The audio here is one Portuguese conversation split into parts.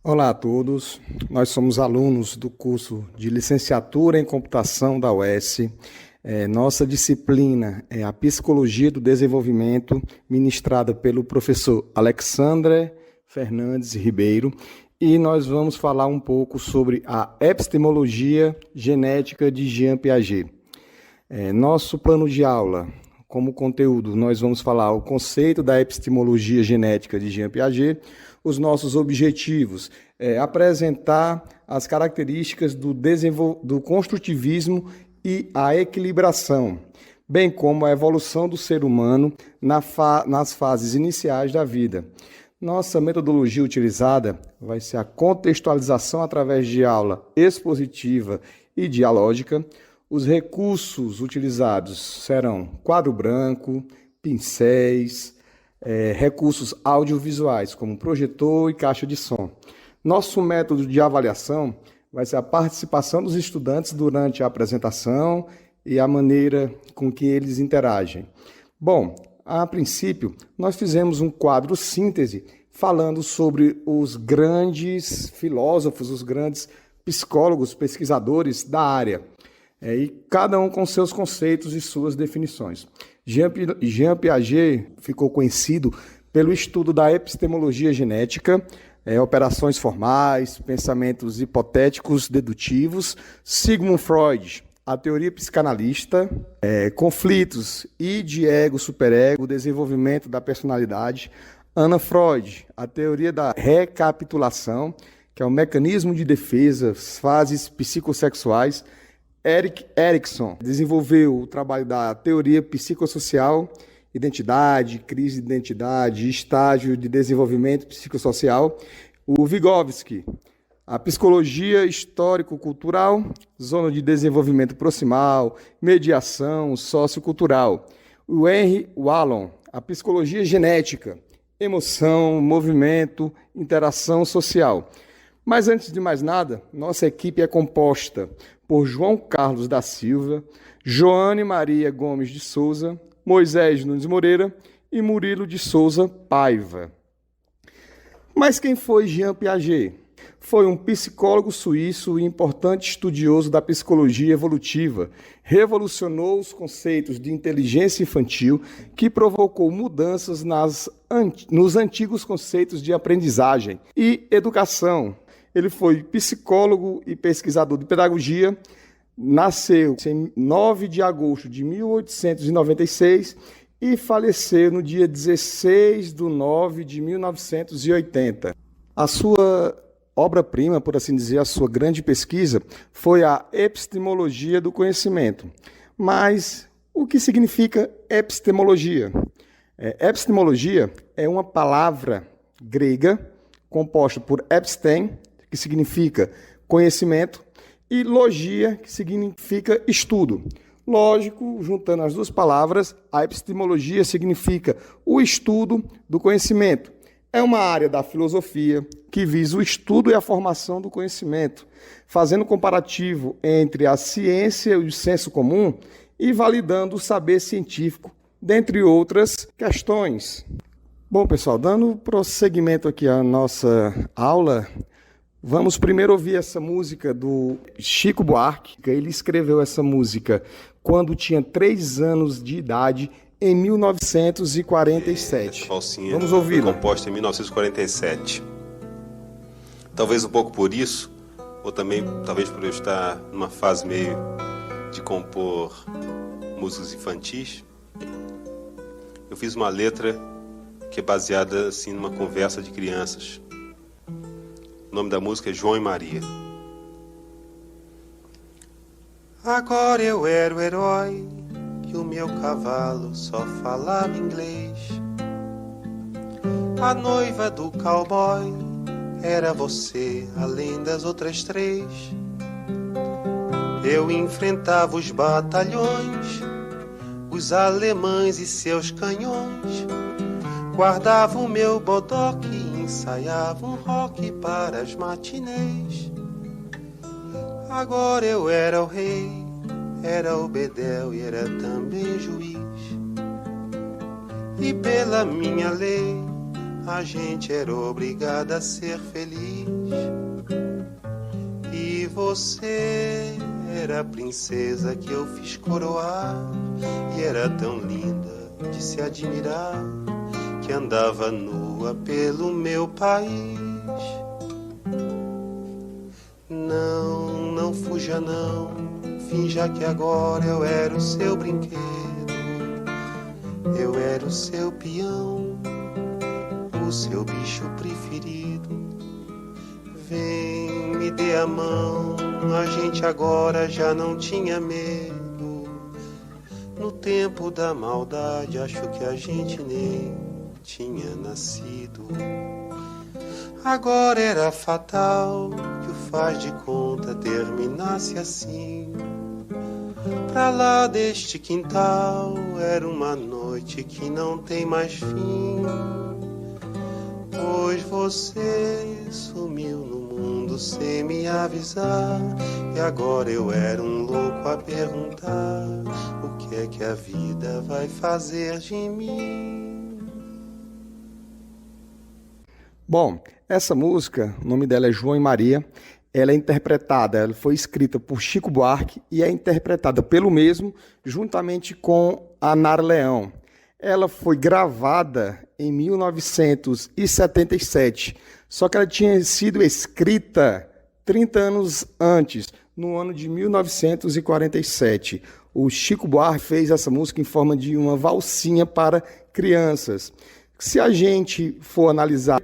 Olá a todos, nós somos alunos do curso de Licenciatura em Computação da UES. Nossa disciplina é a Psicologia do Desenvolvimento, ministrada pelo professor Alexandre Fernandes Ribeiro, e nós vamos falar um pouco sobre a epistemologia genética de Jean Piaget. Nosso plano de aula, como conteúdo, nós vamos falar o conceito da epistemologia genética de Jean Piaget. Os nossos objetivos apresentar as características do construtivismo e a equilibração, bem como a evolução do ser humano nas fases iniciais da vida. Nossa metodologia utilizada vai ser a contextualização através de aula expositiva e dialógica. Os recursos utilizados serão quadro branco, pincéis, recursos audiovisuais, como projetor e caixa de som. Nosso método de avaliação vai ser a participação dos estudantes durante a apresentação e a maneira com que eles interagem. Bom, a princípio, nós fizemos um quadro síntese falando sobre os grandes filósofos, os grandes psicólogos, pesquisadores da área, e cada um com seus conceitos e suas definições. Jean Piaget ficou conhecido pelo estudo da epistemologia genética, operações formais, pensamentos hipotéticos dedutivos. Sigmund Freud, a teoria psicanalista, conflitos id, ego, superego, desenvolvimento da personalidade. Anna Freud, a teoria da recapitulação, que é o mecanismo de defesa, fases psicossexuais. Erik Erikson desenvolveu o trabalho da teoria psicossocial, identidade, crise de identidade, estágio de desenvolvimento psicossocial. O Vygotsky, a psicologia histórico-cultural, zona de desenvolvimento proximal, mediação sociocultural. O Henry Wallon, a psicologia genética, emoção, movimento, interação social. Mas antes de mais nada, nossa equipe é composta por João Carlos da Silva, Joane Maria Gomes de Souza, Moisés Nunes Moreira e Murilo de Souza Paiva. Mas quem foi Jean Piaget? Foi um psicólogo suíço e importante estudioso da psicologia evolutiva. Revolucionou os conceitos de inteligência infantil, que provocou mudanças nos antigos conceitos de aprendizagem e educação. Ele foi psicólogo e pesquisador de pedagogia, nasceu em 9 de agosto de 1896 e faleceu no dia 16 de 9 de 1980. A sua obra-prima, por assim dizer, a sua grande pesquisa, foi a epistemologia do conhecimento. Mas o que significa epistemologia? Epistemologia é uma palavra grega composta por episteme, que significa conhecimento, e logia, que significa estudo. Lógico, juntando as duas palavras, a epistemologia significa o estudo do conhecimento. É uma área da filosofia que visa o estudo e a formação do conhecimento, fazendo comparativo entre a ciência e o senso comum e validando o saber científico, dentre outras questões. Bom, pessoal, dando prosseguimento aqui à nossa aula, vamos primeiro ouvir essa música do Chico Buarque. Ele escreveu essa música quando tinha 3 anos de idade, em 1947. Vamos ouvir. Foi composta em 1947. Talvez um pouco por isso, ou também talvez por eu estar numa fase meio de compor músicas infantis, eu fiz uma letra que é baseada assim numa conversa de crianças. O nome da música é João e Maria. Agora eu era o herói e o meu cavalo só falava inglês. A noiva do cowboy era você, além das outras 3. Eu enfrentava os batalhões, os alemães e seus canhões. Guardava o meu bodoque e ensaiava um rock para as matinês. Agora eu era o rei, era o bedel e era também juiz. E pela minha lei a gente era obrigada a ser feliz. E você era a princesa que eu fiz coroar, e era tão linda de se admirar, que andava nua pelo meu país. Não, não fuja não, finja que agora eu era o seu brinquedo, eu era o seu peão, o seu bicho preferido. Vem, me dê a mão, a gente agora já não tinha medo. No tempo da maldade, acho que a gente nem tinha nascido. Agora era fatal que o faz de conta terminasse assim. Pra lá deste quintal era uma noite que não tem mais fim. Pois você sumiu no mundo sem me avisar, e agora eu era um louco a perguntar: o que é que a vida vai fazer de mim? Bom, essa música, o nome dela é João e Maria. Ela é interpretada, ela foi escrita por Chico Buarque e é interpretada pelo mesmo, juntamente com a Nara Leão. Ela foi gravada em 1977, só que ela tinha sido escrita 30 anos antes, no ano de 1947. O Chico Buarque fez essa música em forma de uma valsinha para crianças. Se a gente for analisar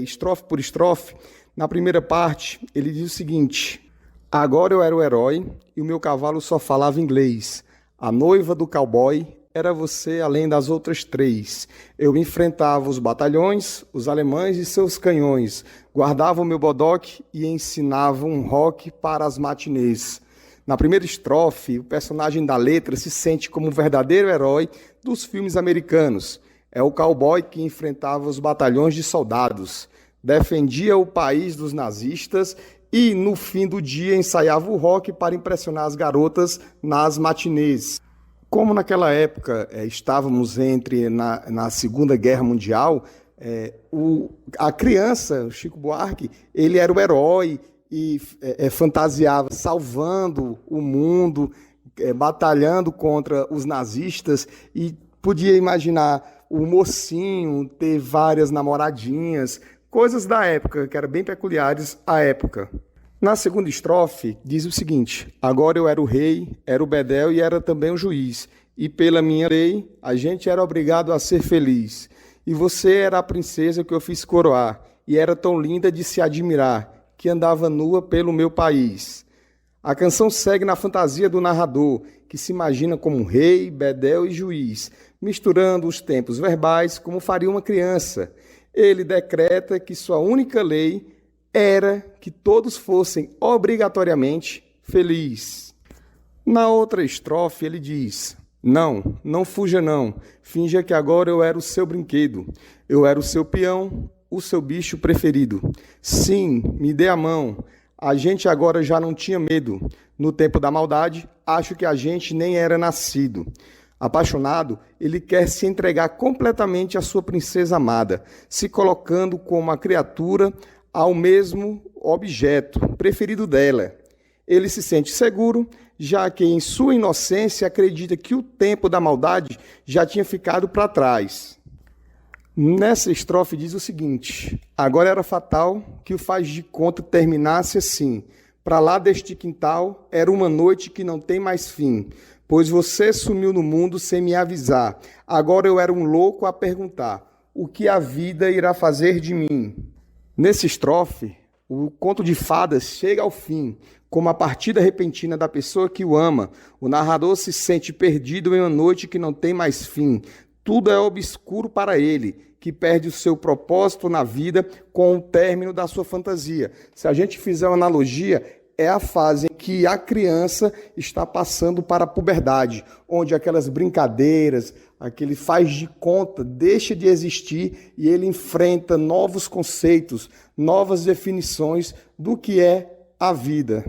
estrofe por estrofe, na primeira parte ele diz o seguinte: agora eu era o herói e o meu cavalo só falava inglês. A noiva do cowboy era você além das outras três. Eu enfrentava os batalhões, os alemães e seus canhões. Guardava o meu bodoque e ensinava um rock para as matinês. Na primeira estrofe, o personagem da letra se sente como um verdadeiro herói dos filmes americanos. É o cowboy que enfrentava os batalhões de soldados, defendia o país dos nazistas e, no fim do dia, ensaiava o rock para impressionar as garotas nas matinês. Como naquela época estávamos na Segunda Guerra Mundial, a criança, o Chico Buarque, ele era o herói e fantasiava, salvando o mundo, batalhando contra os nazistas, e podia imaginar o mocinho ter várias namoradinhas, coisas da época, que eram bem peculiares à época. Na segunda estrofe, diz o seguinte: agora eu era o rei, era o bedel e era também o juiz, e pela minha lei, a gente era obrigado a ser feliz. E você era a princesa que eu fiz coroar, e era tão linda de se admirar, que andava nua pelo meu país. A canção segue na fantasia do narrador, que se imagina como rei, bedel e juiz, misturando os tempos verbais como faria uma criança. Ele decreta que sua única lei era que todos fossem obrigatoriamente felizes. Na outra estrofe ele diz: não, não fuja não, finja que agora eu era o seu brinquedo, eu era o seu peão, o seu bicho preferido. Sim, me dê a mão, a gente agora já não tinha medo, no tempo da maldade, acho que a gente nem era nascido. Apaixonado, ele quer se entregar completamente à sua princesa amada, se colocando como a criatura ao mesmo objeto preferido dela. Ele se sente seguro, já que em sua inocência acredita que o tempo da maldade já tinha ficado para trás. Nessa estrofe diz o seguinte: agora era fatal que o faz de conta terminasse assim. Para lá deste quintal era uma noite que não tem mais fim, pois você sumiu no mundo sem me avisar. Agora eu era um louco a perguntar: o que a vida irá fazer de mim? Nessa estrofe, o conto de fadas chega ao fim, como a partida repentina da pessoa que o ama. O narrador se sente perdido em uma noite que não tem mais fim. Tudo é obscuro para ele, que perde o seu propósito na vida com o término da sua fantasia. Se a gente fizer uma analogia, é a fase em que a criança está passando para a puberdade, onde aquelas brincadeiras, aquele faz de conta, deixa de existir e ele enfrenta novos conceitos, novas definições do que é a vida.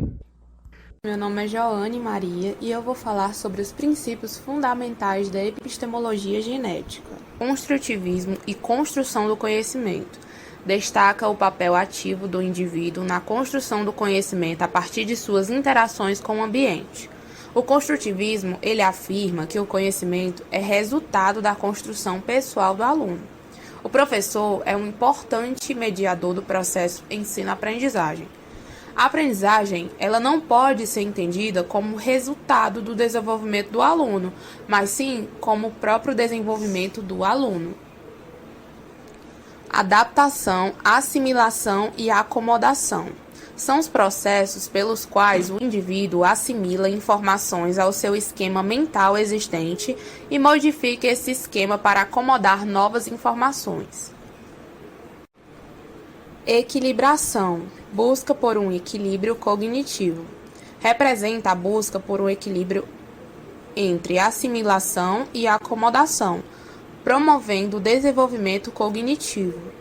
Meu nome é Joane Maria e eu vou falar sobre os princípios fundamentais da epistemologia genética. Construtivismo e construção do conhecimento. Destaca o papel ativo do indivíduo na construção do conhecimento a partir de suas interações com o ambiente. O construtivismo, ele afirma que o conhecimento é resultado da construção pessoal do aluno. O professor é um importante mediador do processo ensino-aprendizagem. A aprendizagem, ela não pode ser entendida como resultado do desenvolvimento do aluno, mas sim como o próprio desenvolvimento do aluno. Adaptação, assimilação e acomodação são os processos pelos quais o indivíduo assimila informações ao seu esquema mental existente e modifica esse esquema para acomodar novas informações. Equilibração. Busca por um equilíbrio cognitivo. Representa a busca por um equilíbrio entre assimilação e acomodação, promovendo o desenvolvimento cognitivo.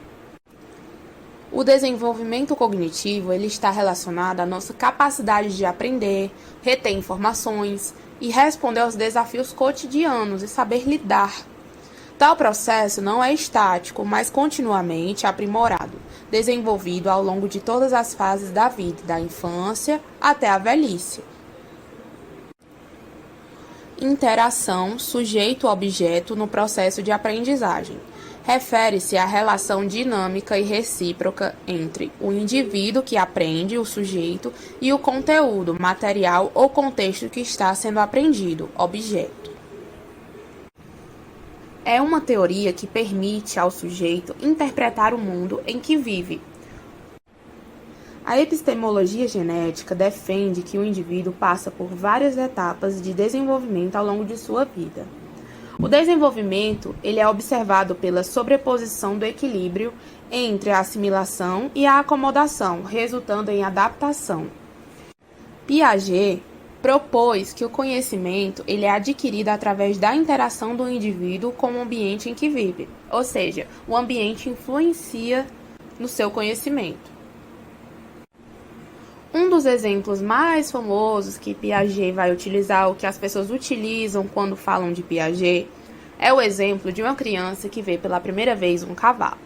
O desenvolvimento cognitivo ele está relacionado à nossa capacidade de aprender, reter informações e responder aos desafios cotidianos e saber lidar. Tal processo não é estático, mas continuamente aprimorado, desenvolvido ao longo de todas as fases da vida, da infância até a velhice. Interação sujeito-objeto no processo de aprendizagem. Refere-se à relação dinâmica e recíproca entre o indivíduo que aprende, o sujeito, e o conteúdo, material ou contexto que está sendo aprendido, objeto. É uma teoria que permite ao sujeito interpretar o mundo em que vive. A epistemologia genética defende que o indivíduo passa por várias etapas de desenvolvimento ao longo de sua vida. O desenvolvimento ele é observado pela sobreposição do equilíbrio entre a assimilação e a acomodação, resultando em adaptação. Piaget propôs que o conhecimento ele é adquirido através da interação do indivíduo com o ambiente em que vive, ou seja, o ambiente influencia no seu conhecimento. Um dos exemplos mais famosos que Piaget vai utilizar, ou que as pessoas utilizam quando falam de Piaget, é o exemplo de uma criança que vê pela primeira vez um cavalo.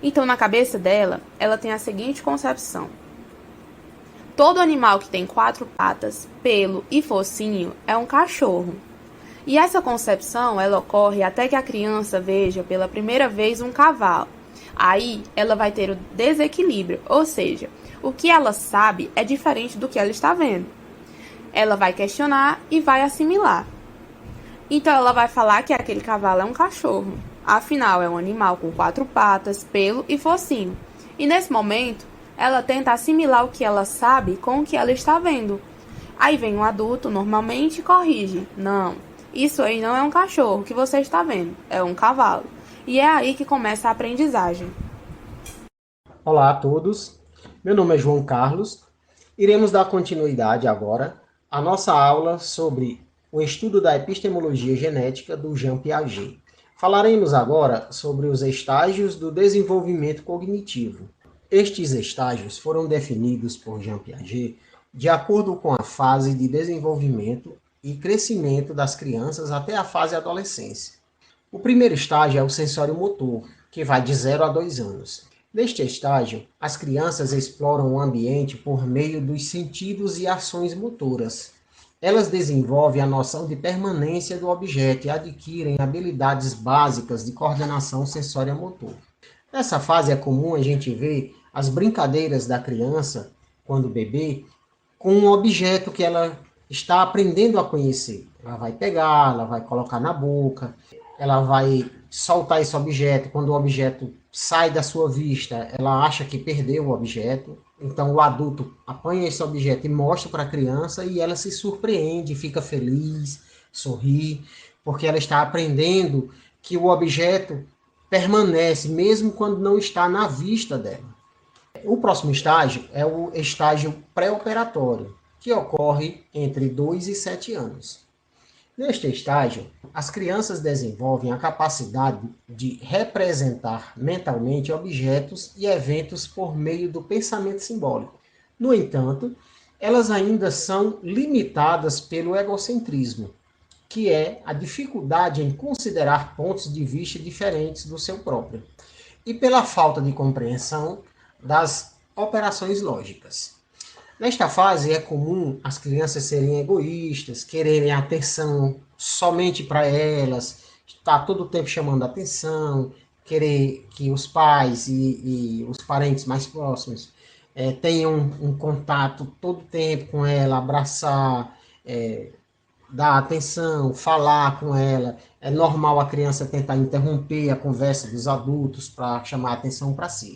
Então, na cabeça dela, ela tem a seguinte concepção: todo animal que tem 4 patas, pelo e focinho é um cachorro. E essa concepção ela ocorre até que a criança veja pela primeira vez um cavalo. Aí ela vai ter o desequilíbrio, ou seja, o que ela sabe é diferente do que ela está vendo. Ela vai questionar e vai assimilar. Então ela vai falar que aquele cavalo é um cachorro. Afinal, é um animal com 4 patas, pelo e focinho. E nesse momento, ela tenta assimilar o que ela sabe com o que ela está vendo. Aí vem um adulto, normalmente, e corrige. Não, isso aí não é um cachorro que você está vendo, é um cavalo. E é aí que começa a aprendizagem. Olá a todos, meu nome é João Carlos. Iremos dar continuidade agora à nossa aula sobre o estudo da epistemologia genética do Jean Piaget. Falaremos agora sobre os estágios do desenvolvimento cognitivo. Estes estágios foram definidos por Jean Piaget de acordo com a fase de desenvolvimento e crescimento das crianças até a fase adolescência. O primeiro estágio é o sensório-motor, que vai de 0 a 2 anos. Neste estágio, as crianças exploram o ambiente por meio dos sentidos e ações motoras. Elas desenvolvem a noção de permanência do objeto e adquirem habilidades básicas de coordenação sensório-motor. Nessa fase é comum a gente ver as brincadeiras da criança, quando bebê, com um objeto que ela está aprendendo a conhecer. Ela vai pegar, ela vai colocar na boca, ela vai soltar esse objeto. Quando o objeto sai da sua vista, ela acha que perdeu o objeto. Então o adulto apanha esse objeto e mostra para a criança e ela se surpreende, fica feliz, sorri, porque ela está aprendendo que o objeto permanece mesmo quando não está na vista dela. O próximo estágio é o estágio pré-operatório, que ocorre entre 2 e 7 anos. Neste estágio, as crianças desenvolvem a capacidade de representar mentalmente objetos e eventos por meio do pensamento simbólico. No entanto, elas ainda são limitadas pelo egocentrismo, que é a dificuldade em considerar pontos de vista diferentes do seu próprio, e pela falta de compreensão das operações lógicas. Nesta fase é comum as crianças serem egoístas, quererem atenção somente para elas, estar todo o tempo chamando a atenção, querer que os pais e os parentes mais próximos tenham um contato todo o tempo com ela, abraçar, dar atenção, falar com ela. É normal a criança tentar interromper a conversa dos adultos para chamar a atenção para si,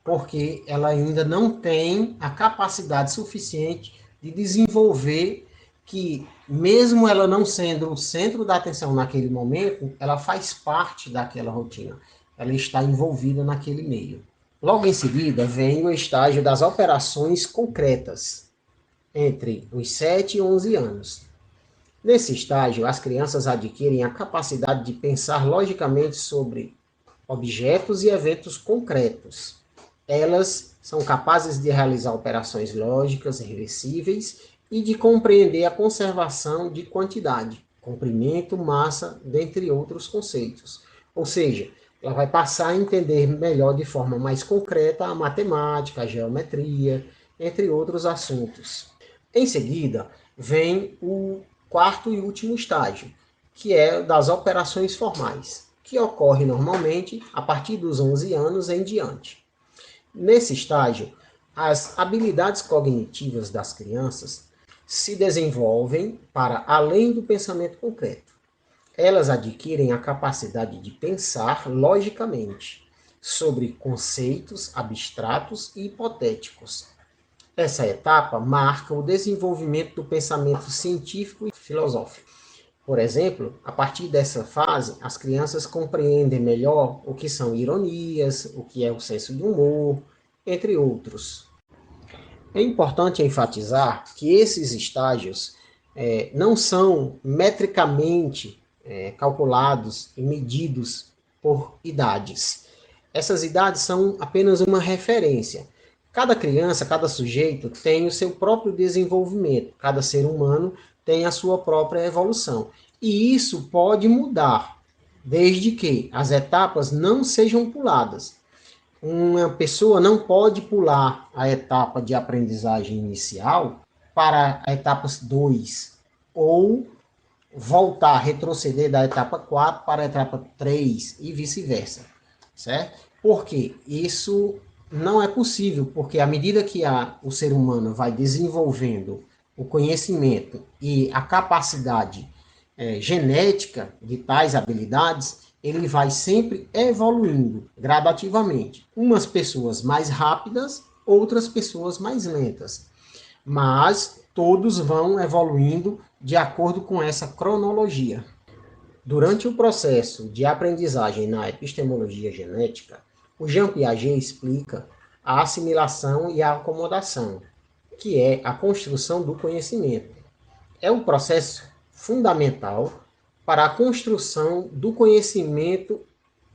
porque ela ainda não tem a capacidade suficiente de desenvolver que, mesmo ela não sendo o centro da atenção naquele momento, ela faz parte daquela rotina. Ela está envolvida naquele meio. Logo em seguida, vem o estágio das operações concretas, entre os 7 e 11 anos. Nesse estágio, as crianças adquirem a capacidade de pensar logicamente sobre objetos e eventos concretos. Elas são capazes de realizar operações lógicas reversíveis e de compreender a conservação de quantidade, comprimento, massa, dentre outros conceitos. Ou seja, ela vai passar a entender melhor de forma mais concreta a matemática, a geometria, entre outros assuntos. Em seguida, vem o quarto e último estágio, que é das operações formais, que ocorre normalmente a partir dos 11 anos em diante. Nesse estágio, as habilidades cognitivas das crianças se desenvolvem para além do pensamento concreto. Elas adquirem a capacidade de pensar logicamente sobre conceitos abstratos e hipotéticos. Essa etapa marca o desenvolvimento do pensamento científico e filosófico. Por exemplo, a partir dessa fase, as crianças compreendem melhor o que são ironias, o que é o senso de humor, entre outros. É importante enfatizar que esses estágios não são metricamente calculados e medidos por idades. Essas idades são apenas uma referência. Cada criança, cada sujeito tem o seu próprio desenvolvimento, cada ser humano tem a sua própria evolução. E isso pode mudar, desde que as etapas não sejam puladas. Uma pessoa não pode pular a etapa de aprendizagem inicial para a etapa 2, ou voltar, retroceder da etapa 4 para a etapa 3 e vice-versa, certo? Porque isso não é possível, porque à medida que o ser humano vai desenvolvendo o conhecimento e a capacidade genética de tais habilidades, ele vai sempre evoluindo gradativamente. Umas pessoas mais rápidas, outras pessoas mais lentas. Mas todos vão evoluindo de acordo com essa cronologia. Durante o processo de aprendizagem na epistemologia genética, o Jean Piaget explica a assimilação e a acomodação, que é a construção do conhecimento. É um processo fundamental para a construção do conhecimento,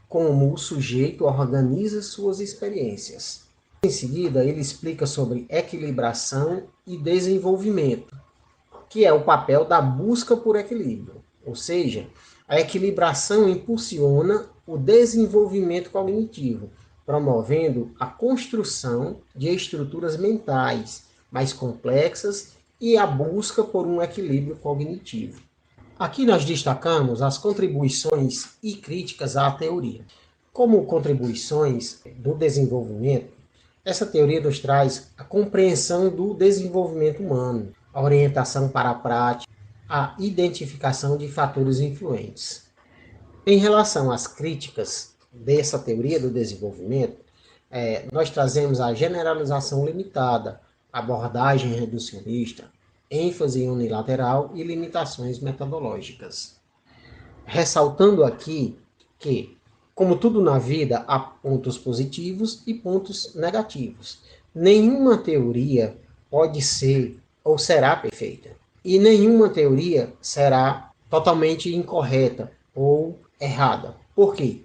como o sujeito organiza suas experiências. Em seguida, ele explica sobre equilibração e desenvolvimento, que é o papel da busca por equilíbrio. Ou seja, a equilibração impulsiona o desenvolvimento cognitivo, promovendo a construção de estruturas mentais mais complexas e a busca por um equilíbrio cognitivo. Aqui nós destacamos as contribuições e críticas à teoria. Como contribuições do desenvolvimento, essa teoria nos traz a compreensão do desenvolvimento humano, a orientação para a prática, a identificação de fatores influentes. Em relação às críticas dessa teoria do desenvolvimento, nós trazemos a generalização limitada, abordagem reducionista, ênfase unilateral e limitações metodológicas. Ressaltando aqui que, como tudo na vida, há pontos positivos e pontos negativos. Nenhuma teoria pode ser ou será perfeita. E nenhuma teoria será totalmente incorreta ou errada. Por quê?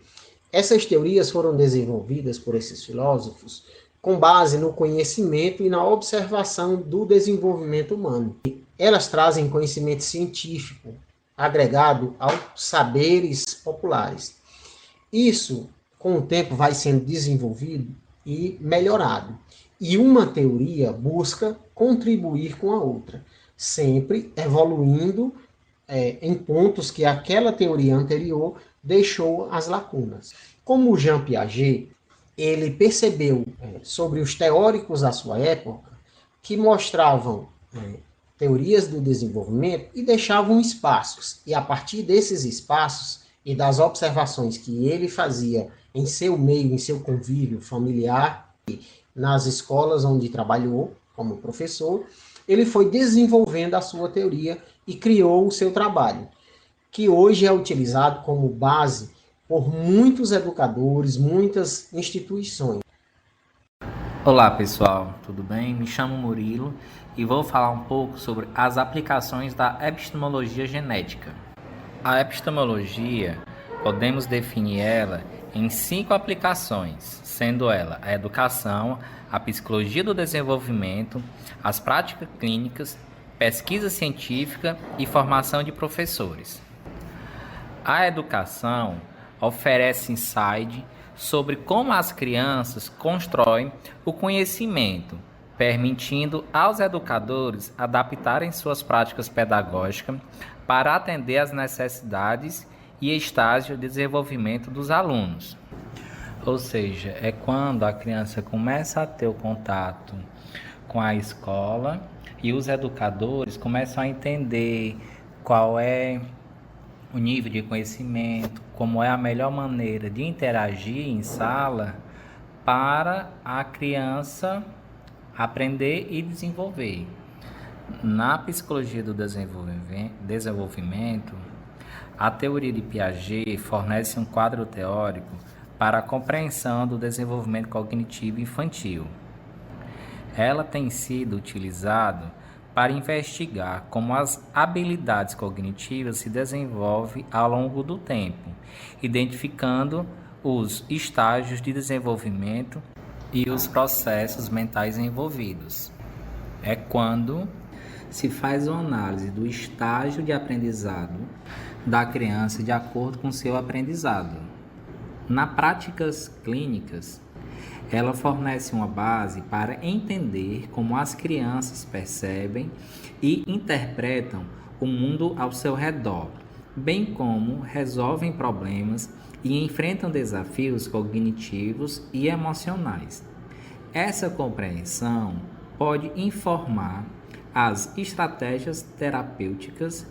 Essas teorias foram desenvolvidas por esses filósofos com base no conhecimento e na observação do desenvolvimento humano. Elas trazem conhecimento científico agregado aos saberes populares. Isso, com o tempo, vai sendo desenvolvido e melhorado. E uma teoria busca contribuir com a outra, sempre evoluindo em pontos que aquela teoria anterior deixou as lacunas. Como Jean Piaget, ele percebeu sobre os teóricos da sua época que mostravam teorias do desenvolvimento e deixavam espaços. E a partir desses espaços e das observações que ele fazia em seu meio, em seu convívio familiar, nas escolas onde trabalhou como professor, ele foi desenvolvendo a sua teoria e criou o seu trabalho, que hoje é utilizado como base por muitos educadores, muitas instituições. Olá pessoal, tudo bem? Me chamo Murilo e vou falar um pouco sobre as aplicações da epistemologia genética. A epistemologia, podemos definir ela em 5 aplicações, sendo ela a educação, a psicologia do desenvolvimento, as práticas clínicas, pesquisa científica e formação de professores. A educação oferece insight sobre como as crianças constroem o conhecimento, permitindo aos educadores adaptarem suas práticas pedagógicas para atender às necessidades e estágios de desenvolvimento dos alunos. Ou seja, é quando a criança começa a ter o contato com a escola e os educadores começam a entender qual é o nível de conhecimento, como é a melhor maneira de interagir em sala para a criança aprender e desenvolver. Na psicologia do desenvolvimento, a teoria de Piaget fornece um quadro teórico para a compreensão do desenvolvimento cognitivo infantil. Ela tem sido utilizada para investigar como as habilidades cognitivas se desenvolvem ao longo do tempo, identificando os estágios de desenvolvimento e os processos mentais envolvidos. É quando se faz uma análise do estágio de aprendizado da criança de acordo com seu aprendizado. Nas práticas clínicas, ela fornece uma base para entender como as crianças percebem e interpretam o mundo ao seu redor, bem como resolvem problemas e enfrentam desafios cognitivos e emocionais. Essa compreensão pode informar as estratégias terapêuticas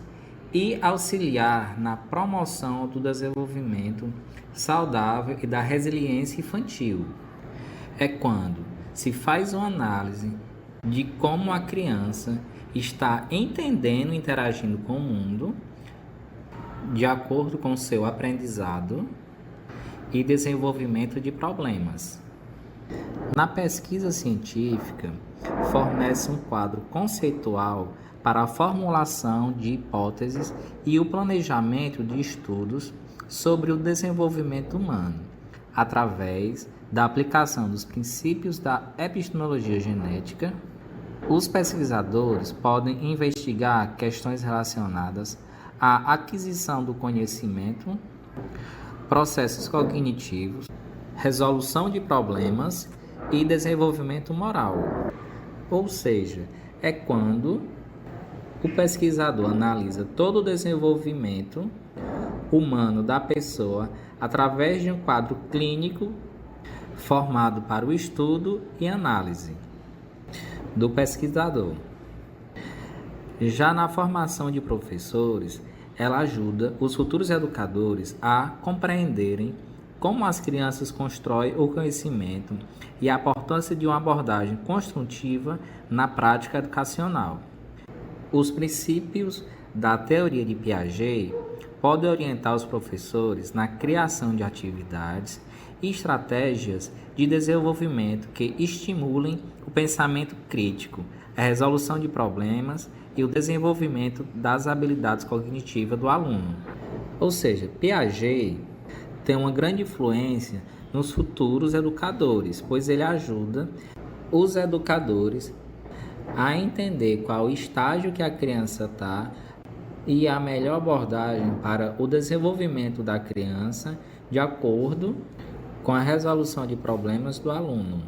e auxiliar na promoção do desenvolvimento saudável e da resiliência infantil. É quando se faz uma análise de como a criança está entendendo e interagindo com o mundo de acordo com seu aprendizado e desenvolvimento de problemas. Na pesquisa científica, fornece um quadro conceitual para a formulação de hipóteses e o planejamento de estudos sobre o desenvolvimento humano, através da aplicação dos princípios da epistemologia genética. Os pesquisadores podem investigar questões relacionadas à aquisição do conhecimento, processos cognitivos, resolução de problemas e desenvolvimento moral. Ou seja, é quando o pesquisador analisa todo o desenvolvimento humano da pessoa através de um quadro clínico formado para o estudo e análise do pesquisador. Já na formação de professores, ela ajuda os futuros educadores a compreenderem como as crianças constroem o conhecimento e a importância de uma abordagem construtiva na prática educacional. Os princípios da teoria de Piaget podem orientar os professores na criação de atividades e estratégias de desenvolvimento que estimulem o pensamento crítico, a resolução de problemas e o desenvolvimento das habilidades cognitivas do aluno. Ou seja, Piaget tem uma grande influência nos futuros educadores, pois ele ajuda os educadores a entender qual estágio que a criança está e a melhor abordagem para o desenvolvimento da criança de acordo com a resolução de problemas do aluno.